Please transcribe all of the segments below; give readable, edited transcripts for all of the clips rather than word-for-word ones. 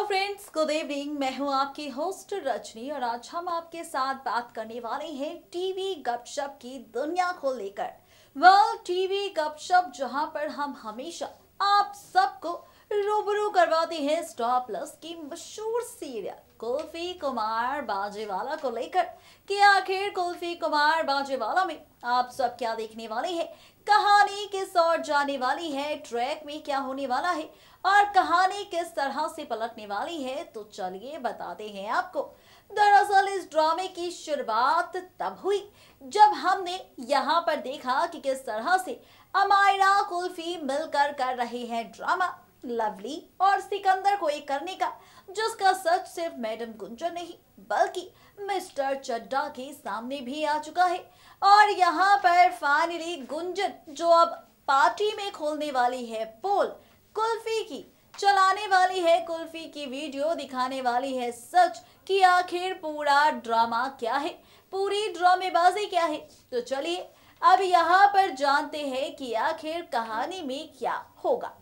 Friends, good evening. मैं हूं आपकी होस्ट रजनी और आज हम आपके साथ बात करने वाले हैं टीवी गपशप की दुनिया को लेकर। टीवी गपशप जहां पर हम हमेशा आप सबको रूबरू करवाते हैं स्टार प्लस की मशहूर सीरियल कुल्फी कुमार बाजेवाला को लेकर कि आखिर कुल्फी कुमार बाजेवाला में आप सब क्या देखने वाले हैं, कहानी किस ओर जाने वाली है, ट्रैक में क्या होने वाला है और कहानी किस तरह से पलटने वाली है। तो चलिए बताते हैं आपको। दरअसल इस ड्रामे की शुरुआत तब हुई जब हमने यहाँ पर देखा कि किस तरह से अमायरा कुल्फी मिलकर कर रहे हैं ड्रामा लवली और सिकंदर को एक करने का, जिसका सच सिर्फ मैडम गुंजन नहीं बल्कि मिस्टर चड्डा के सामने भी आ चुका है। और यहाँ पर फाइनली गुंजन जो अब पार्टी में खोलने वाली है पोल कुल्फी की, चलाने वाली है कुल्फी की वीडियो, दिखाने वाली है सच कि आखिर पूरा ड्रामा क्या है, पूरी ड्रामेबाजी क्या है। तो चलिए अब यहाँ पर जानते हैं कि आखिर कहानी में क्या होगा।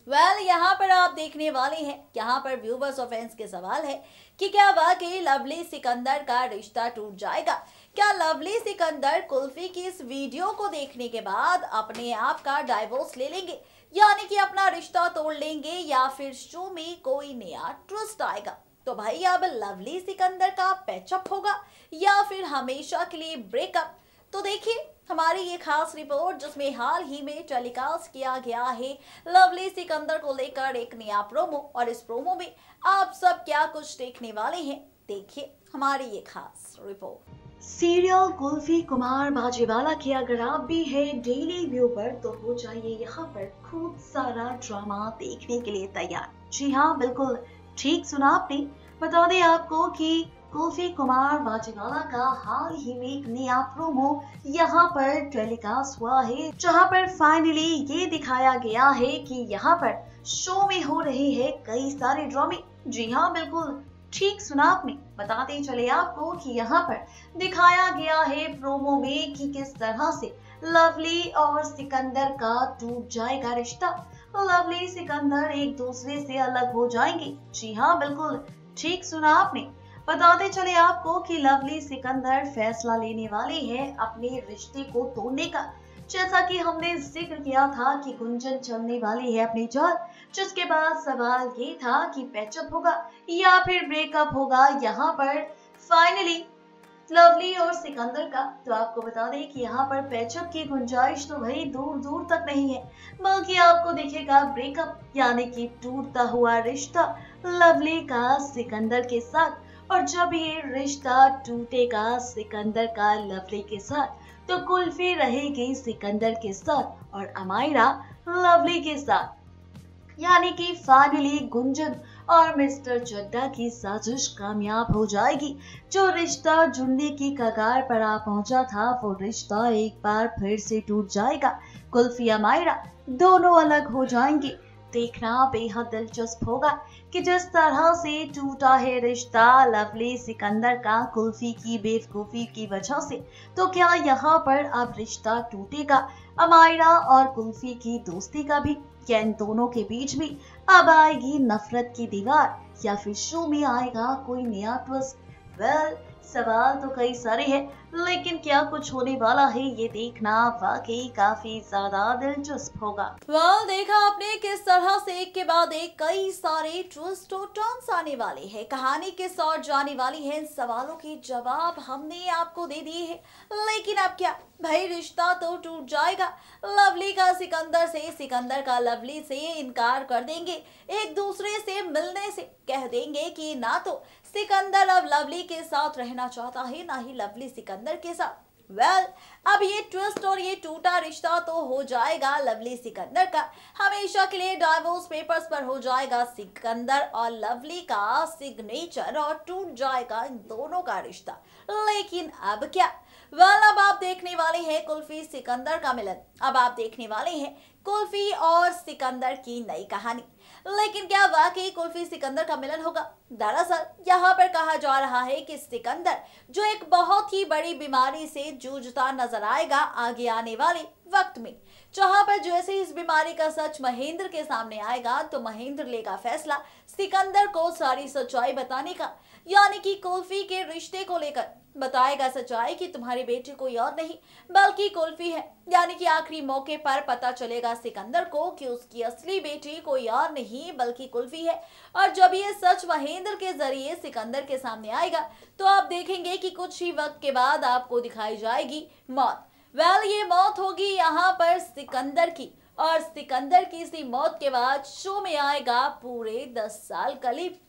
यहाँ पर आप देखने वाले हैं, यहाँ पर व्यूवर्स और फैंस के सवाल है कि क्या वाकई लवली सिकंदर का रिश्ता टूट जाएगा। क्या लवली सिकंदर कुल्फी की इस वीडियो को देखने के बाद अपने आप का डाइवोर्स ले लेंगे, यानी कि अपना रिश्ता तोड़ लेंगे, या फिर शो में कोई नया ट्विस्ट आएगा। तो भाई अब लवली सिकंदर का पैचअप होगा या फिर हमेशा के लिए ब्रेकअप। तो देखिए हमारी ये खास रिपोर्ट जिसमें हाल ही में टेलीकास्ट किया गया है लवली सिकंदर को लेकर एक नया प्रोमो, और इस प्रोमो में आप सब क्या कुछ देखने वाले हैं, देखिए हमारी ये खास रिपोर्ट। सीरियल कुल्फी कुमार बाजेवाला के अगर आप भी है डेली व्यूवर तो हो जाइए यहाँ पर खूब सारा ड्रामा देखने के लिए तैयार। जी हाँ, बिल्कुल ठीक सुना आपने। बता दें आपको कि कुल्फी कुमार बाजेवाला का हाल ही में एक नया प्रोमो यहाँ पर टेलीकास्ट हुआ है, जहाँ पर फाइनली ये दिखाया गया है कि यहाँ पर शो में हो रहे हैं कई सारे ड्रामे। जी हाँ, बिल्कुल ठीक सुना आपने। बताते चले आपको कि यहाँ पर दिखाया गया है प्रोमो में कि किस तरह से लवली और सिकंदर का टूट जाएगा रिश्ता। लवली सिकंदर एक दूसरे से अलग हो जाएंगे। जी हाँ, बिल्कुल ठीक सुना आपने। बताते चले आपको कि लवली सिकंदर फैसला लेने वाले हैं अपने रिश्ते को तोड़ने का। जैसा कि हमने जिक्र किया था कि गुंजन चलने वाली है अपनी जान, जिसके बाद सवाल ये था कि पैचअप होगा या फिर ब्रेकअप होगा यहाँ पर फाइनली लवली और सिकंदर का। तो आपको बता दें कि यहाँ पर पैचअप की गुंजाइश तो भाई दूर दूर तक नहीं है, बल्कि आपको दिखेगा ब्रेकअप, यानी कि टूटता हुआ रिश्ता लवली का सिकंदर के साथ। और जब ये रिश्ता टूटेगा सिकंदर का लवली के साथ, तो कुल्फी रहेगी सिकंदर के साथ और अमायरा लवली के साथ, यानी कि फाइनली गुंजन और मिस्टर चड्डा की साजिश कामयाब हो जाएगी। जो रिश्ता जुड़ने की कगार पर आ पहुंचा था वो रिश्ता एक बार फिर से टूट जाएगा। कुल्फी अमायरा दोनों अलग हो जाएंगे। देखना बेहद दिलचस्प होगा कि जिस तरह से टूटा है रिश्ता लवली सिकंदर का कुल्फी की बेवकूफी की वजह से, तो क्या यहाँ पर अब रिश्ता टूटेगा अमायरा और कुल्फी की दोस्ती का भी? क्या इन दोनों के बीच में अब आएगी नफरत की दीवार या फिर शो में आएगा कोई नया ट्विस्ट? सवाल तो कई सारे हैं, लेकिन क्या कुछ होने वाला है ये देखना वाकई काफी ज्यादा दिलचस्प होगा। देखा आपने किस तरह से एक के बाद एक कई सारे ट्विस्ट और टर्न्स आने वाले हैं, कहानी किस ओर जाने वाली है, इन सवालों के जवाब हमने आपको दे दिए हैं। लेकिन अब क्या भाई, रिश्ता तो टूट जाएगा। लवली का सिकंदर से, सिकंदर का लवली से इनकार कर देंगे, एक दूसरे से मिलने से कह देंगे कि ना तो सिकंदर अब लवली के साथ रहना चाहता है ना ही लवली सिकंदर के साथ। अब ये ट्विस्ट और ये टूटा रिश्ता तो हो जाएगा लवली सिकंदर का, हमेशा के लिए डाइवोर्स पेपर्स पर हो जाएगा सिकंदर और लवली का सिग्नेचर और टूट जाएगा इन दोनों का रिश्ता। लेकिन अब क्या? अब आप देखने वाले हैं कुल्फी सिकंदर का मिलन, अब आप देखने वाले हैं कुल्फी और सिकंदर की नई कहानी। लेकिन क्या वाकई कुल्फी सिकंदर का मिलन होगा? दरअसल यहाँ पर कहा जा रहा है कि सिकंदर जो एक बहुत ही बड़ी बीमारी से जूझता नजर आएगा आगे आने वाले वक्त में, जहां पर जैसे ही इस बीमारी का सच महेंद्र के सामने आएगा तो महेंद्र लेगा फैसला सिकंदर को सारी सच्चाई बताने का, यानी कि कुल्फी के रिश्ते को लेकर बताएगा सच्चाई कि तुम्हारी बेटी कोई और नहीं बल्कि कुल्फी है। यानी कि आखिरी मौके पर पता चलेगा सिकंदर को कि उसकी असली बेटी कोई और नहीं बल्कि कुल्फी है। और जब ये सच महेंद्र के जरिए सिकंदर के सामने आएगा तो आप देखेंगे कि कुछ ही वक्त के बाद आपको दिखाई जाएगी मौत। ये मौत होगी यहाँ पर सिकंदर की, और सिकंदर की इसी मौत के बाद शो में आएगा पूरे 10 साल का लीप।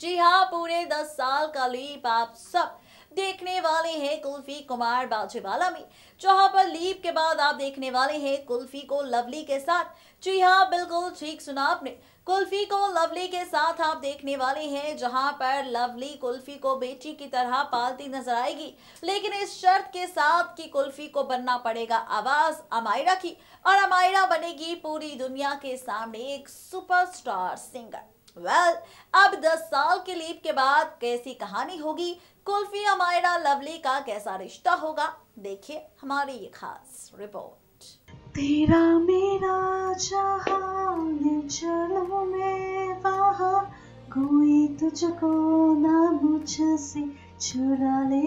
जी हाँ, पूरे 10 साल का लीप आप सब देखने वाले हैं कुल्फी कुमार बाजेवाला में, जहां पर लीप के बाद आप देखने वाले हैं कुल्फी को लवली के साथ। जी हाँ, बिल्कुल ठीक सुना आपने, कुल्फी को लवली के साथ आप देखने वाले हैं, जहां पर लवली कुल्फी को बेटी की तरह पालती नजर आएगी, लेकिन इस शर्त के साथ कि कुल्फी को बनना पड़ेगा आवाज अमायरा की, और अमायरा बनेगी पूरी दुनिया के सामने एक सुपरस्टार सिंगर। अब 10 साल के लीप के बाद कैसी कहानी होगी, कुल्फी अमायरा लवली का कैसा रिश्ता होगा, देखिए हमारी ये खास रिपोर्ट। तेरा मेरा जहां चलो मैं वहां, कोई तुझको ना मुझसे चुरा ले।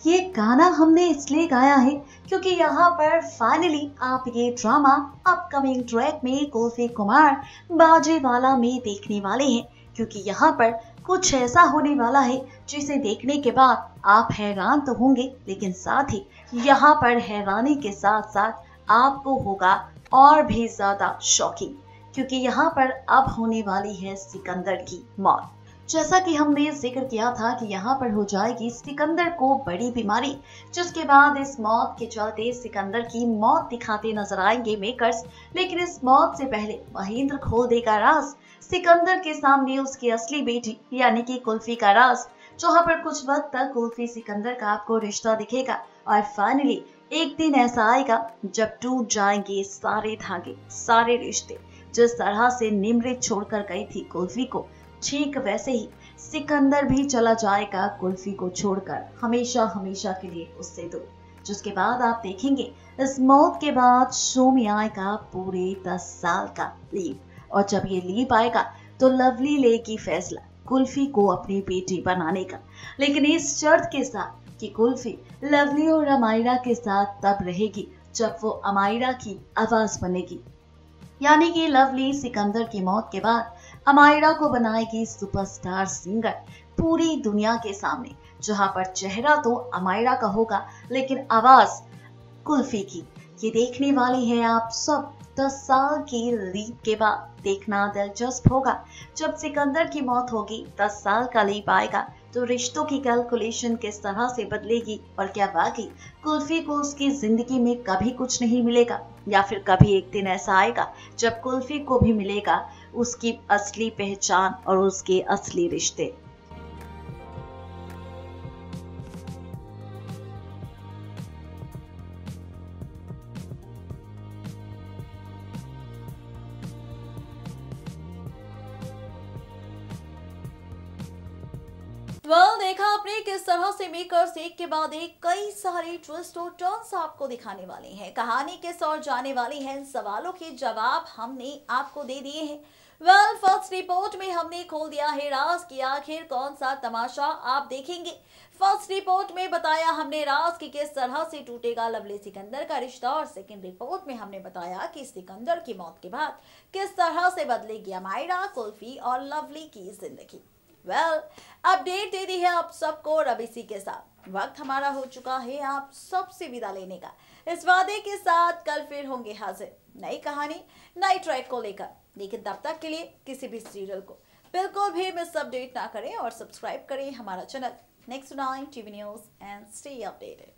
ये गाना हमने इसलिए गाया है क्योंकि यहाँ पर फाइनली आप ये ड्रामा अपकमिंग ट्रैक में कुल्फी कुमार बाजेवाला में देखने वाले हैं, क्योंकि यहाँ पर कुछ ऐसा होने वाला है जिसे देखने के बाद आप हैरान तो होंगे, लेकिन साथ ही यहाँ पर हैरानी के साथ साथ आपको होगा और भी ज्यादा शॉकिंग, क्योंकि यहाँ पर अब होने वाली है सिकंदर की मौत। जैसा कि हमने जिक्र किया था कि यहाँ पर हो जाएगी सिकंदर को बड़ी बीमारी, जिसके बाद इस मौत के चलते सिकंदर की मौत दिखाते नजर आएंगे मेकर्स। लेकिन इस मौत से पहले महेंद्र खोल देगा राज सिकंदर के सामने उसकी असली बेटी यानी कि कुल्फी का राज, जहाँ पर कुछ वक्त तक कुल्फी सिकंदर का आपको रिश्ता दिखेगा, और फाइनली एक दिन ऐसा आएगा जब टूट जाएंगे सारे धागे, सारे रिश्ते। जिस तरह से निमृत छोड़कर गई थी कुल्फी को, ठीक वैसे ही सिकंदर भी चला जाएगा कुल्फी को छोड़कर हमेशा हमेशा के लिए उससे दूर। जिसके बाद आप देखेंगे इस मौत के बाद शो में आएगा पूरे 10 साल का लीप, और जब ये लीप आएगा तो लवली लेगी फैसला कुल्फी को अपनी बेटी बनाने का, लेकिन इस शर्त के साथ कि कुल्फी लवली और अमायरा के साथ तब रहेगी जब वो अमायरा की आवाज बनेगी। यानी कि लवली सिकंदर की मौत के बाद अमायरा को बनाएगी सुपरस्टार सिंगर पूरी दुनिया के सामने, जहां पर चेहरा तो अमायरा का होगा लेकिन आवाज कुल्फी की। ये देखने वाली है आप सब 10 साल की लीप के बाद। देखना दिलचस्प होगा जब सिकंदर की मौत होगी, 10 साल का लीप आएगा तो रिश्तों की कैलकुलेशन किस तरह से बदलेगी, और क्या वाकई कुल्फी को उसकी जिंदगी में कभी कुछ नहीं मिलेगा, या फिर कभी एक दिन ऐसा आएगा जब कुल्फी को भी मिलेगा उसकी असली पहचान और उसके असली रिश्ते। देखा आपने किस तरह से मेकर्स एक के बाद एक कई सारे ट्विस्ट और टर्न्स आपको दिखाने वाले हैं। कहानी किस ओर जाने वाली है, इन सवालों के जवाब हमने आपको दे दिए हैं। फर्स्ट रिपोर्ट में हमने खोल दिया है राज की आखिर कौन सा तमाशा आप देखेंगे। फर्स्ट रिपोर्ट में बताया हमने राज की किस तरह से टूटेगा लवली सिकंदर का रिश्ता, और सेकंड रिपोर्ट में हमने बताया कि सिकंदर की मौत के बाद किस तरह से बदलेगी अमायरा, कुल्फी और लवली की जिंदगी। अपडेट दे दी है आप सबको, और अब इसी के साथ वक्त हमारा हो चुका है आप सबसे विदा लेने का। इस वादे के साथ कल फिर होंगे हाजिर नई कहानी नई ट्रैक को लेकर, लेकिन तब तक के लिए किसी भी सीरियल को बिल्कुल भी मिस अपडेट ना करें और सब्सक्राइब करें हमारा channel next 9 TV news and stay updated.